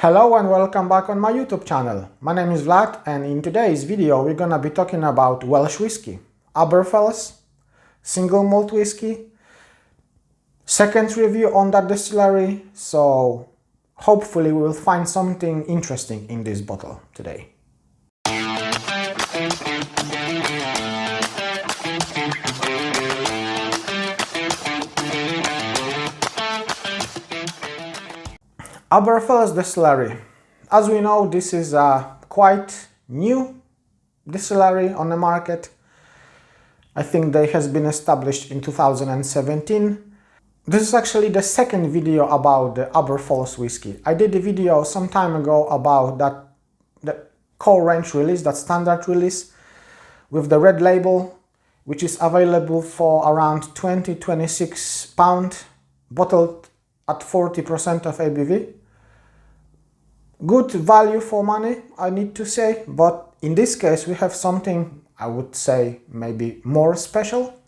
Hello and welcome back on my YouTube channel. My name is Vlad and in today's video we're gonna be talking about Welsh whiskey, Aber Falls, single malt whiskey, second review on that distillery, so hopefully we will find something interesting in this bottle today. Aber Falls Distillery. As we know, this is a quite new distillery on the market. I think they has been established in 2017. This is actually the second video about the Aber Falls whiskey. I did a video some time ago about the core range release, that standard release with the red label, which is available for around £26, bottled at 40% of ABV. Good value for money, I need to say, but in this case we have something, I would say, maybe more special.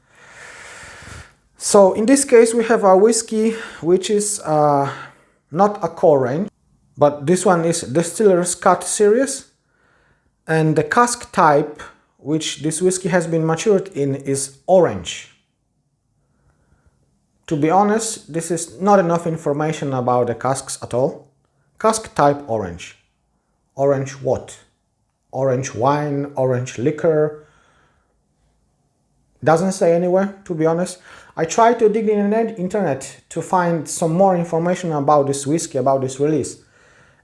So in this case we have a whiskey which is not a core range, but this one is Destillers Cut series, and the cask type which this whiskey has been matured in is orange. To be honest, this is not enough information about the casks at all. Cask type orange. Orange what? Orange wine, orange liquor. Doesn't say anywhere, to be honest. I tried to dig in the internet to find some more information about this whiskey, about this release.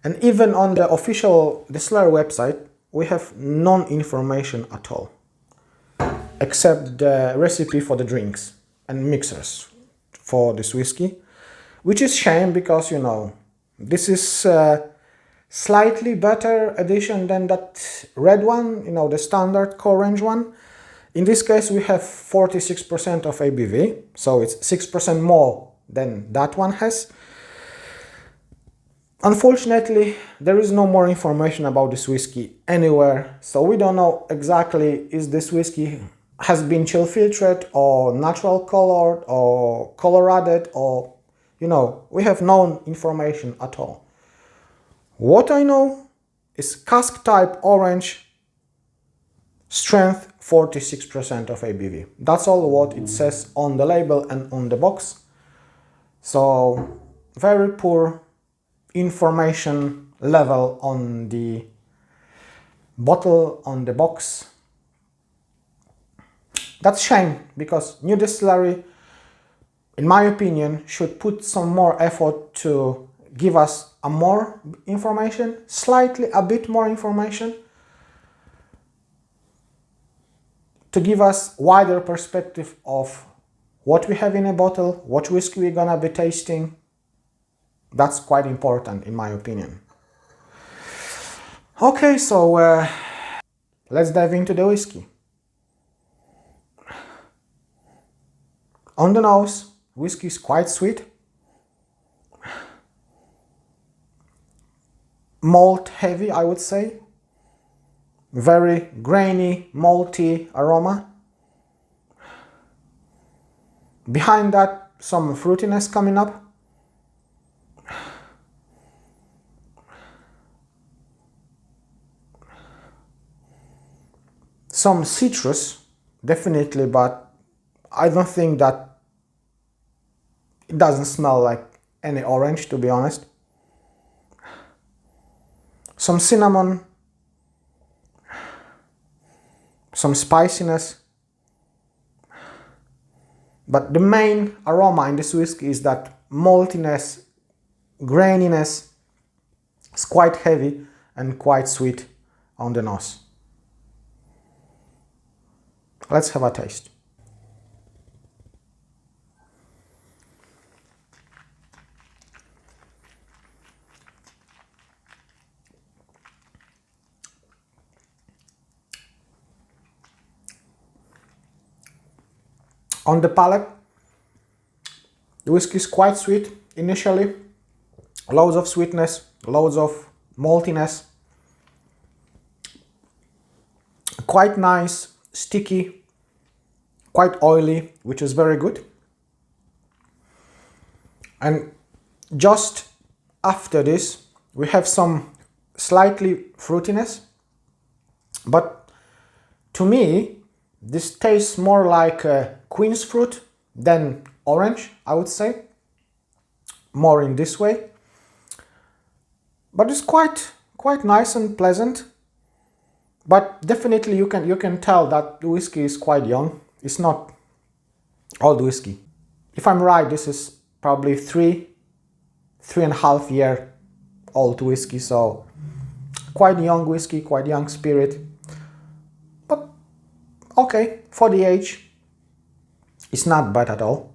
And even on the official distillery website, we have no information at all. Except the recipe for the drinks and mixers for this whiskey. Which is shame because, you know, this is a slightly better edition than that red one, you know, the standard core range one. In this case we have 46% of ABV, so it's 6% more than that one has. Unfortunately, there is no more information about this whiskey anywhere, so we don't know exactly is this whiskey has been chill filtered or natural colored or color added, or you know, we have no information at all. What I know is cask type orange, strength 46% of ABV. That's all what it says on the label and on the box. So very poor information level on the bottle, on the box. That's shame, because new distillery, in my opinion, should put some more effort to give us a more information, slightly a bit more information, to give us wider perspective of what we have in a bottle, what whiskey we're gonna be tasting. That's quite important in my opinion. Okay, so let's dive into the whiskey. On the nose, whiskey is quite sweet, malt heavy, I would say, very grainy, malty aroma. Behind that, some fruitiness coming up. Some citrus, definitely, but I don't think that it doesn't smell like any orange, to be honest. Some cinnamon, some spiciness, but the main aroma in this whiskey is that maltiness, graininess. It's quite heavy and quite sweet on the nose. Let's have a taste. On the palate, the whiskey is quite sweet initially, loads of sweetness, loads of maltiness, quite nice, sticky, quite oily, which is very good. And just after this, We have some slightly fruitiness, but to me this tastes more like quince fruit than orange, I would say, more in this way. But it's quite nice and pleasant. But definitely you can tell that the whiskey is quite young. It's not old whiskey. If I'm right, this is probably 3.5 year old whiskey, so quite young whiskey, quite young spirit. But okay, for the age, it's not bad at all.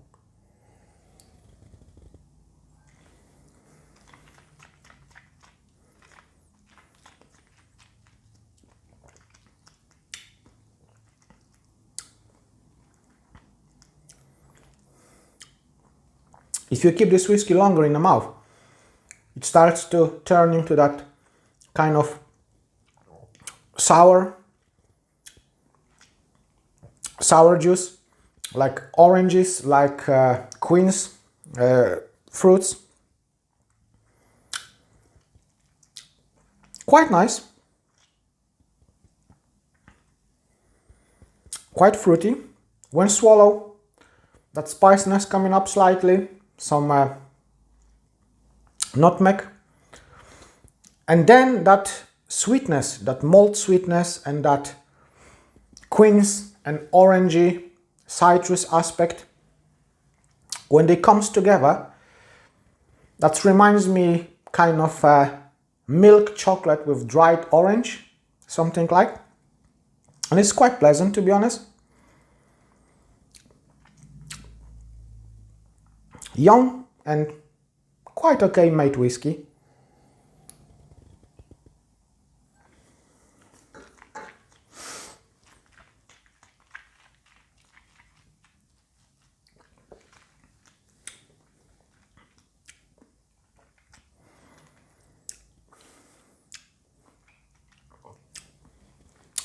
If you keep this whiskey longer in the mouth, it starts to turn into that kind of sour juice, like oranges, like quince fruits. Quite nice, quite fruity. When swallow, that spiciness coming up slightly, some nutmeg, and then that sweetness, that malt sweetness, and that quince and orangey citrus aspect, when they comes together, that reminds me kind of milk chocolate with dried orange, something like, and it's quite pleasant, to be honest. Young and quite okay made whiskey.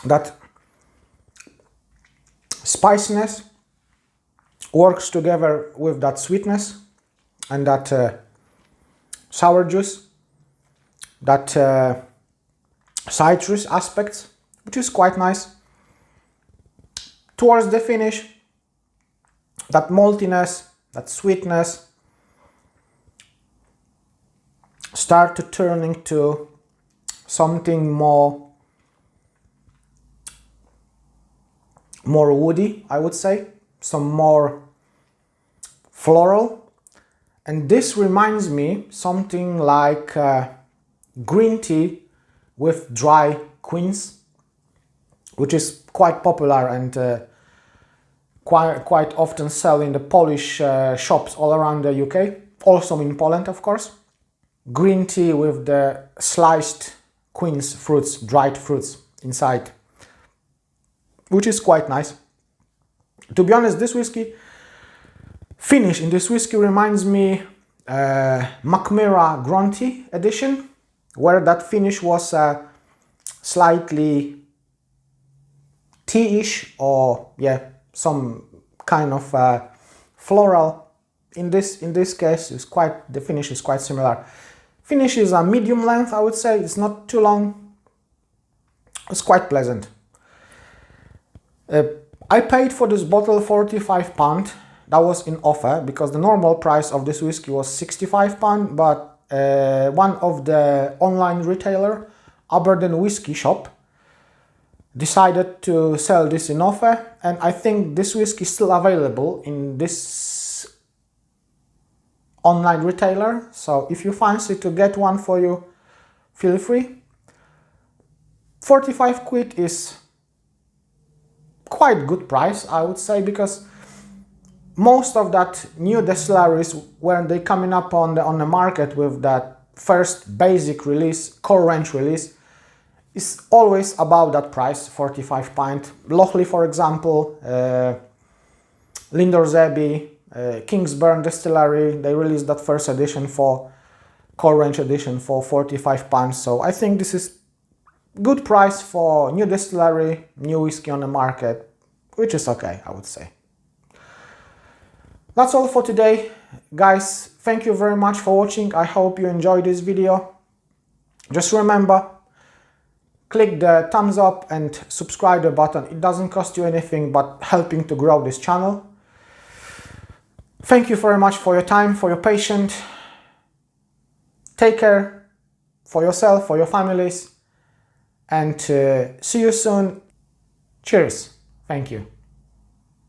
That spiciness works together with that sweetness and that sour juice, that citrus aspects, which is quite nice. Towards the finish, that maltiness, that sweetness start to turn into something more woody, I would say, some more floral, and this reminds me something like green tea with dry quince, which is quite popular and quite often sell in the Polish shops all around the UK, also in Poland, of course. Green tea with the sliced quince fruits, dried fruits inside, which is quite nice. To be honest, this whiskey finish in this whiskey reminds me Macmillan Grunty edition, where that finish was slightly tea-ish, or yeah, some kind of floral. In this case, the finish is quite similar. Finish is a medium length, I would say. It's not too long. It's quite pleasant. I paid for this bottle £45. That was in offer, because the normal price of this whiskey was £65, but one of the online retailer, Aber Whiskey shop, decided to sell this in offer, and I think this whiskey is still available in this online retailer, so if you fancy to get one for you, feel free. 45 quid is quite good price, I would say, because most of that new distilleries, when they coming up on the market with that first basic release, core range release, is always about that price, £45. Lochley, for example, Lindors Abbey, Kingsburn Distillery, they released that first edition for core range edition for £45. So I think this is good price for new distillery, new whiskey on the market, which is okay, I would say. That's all for today, guys. Thank you very much for watching. I hope you enjoyed this video. Just remember, click the thumbs up and subscribe the button. It doesn't cost you anything but helping to grow this channel. Thank you very much for your time, for your patience. Take care for yourself, for your families, and see you soon. Cheers. Thank you.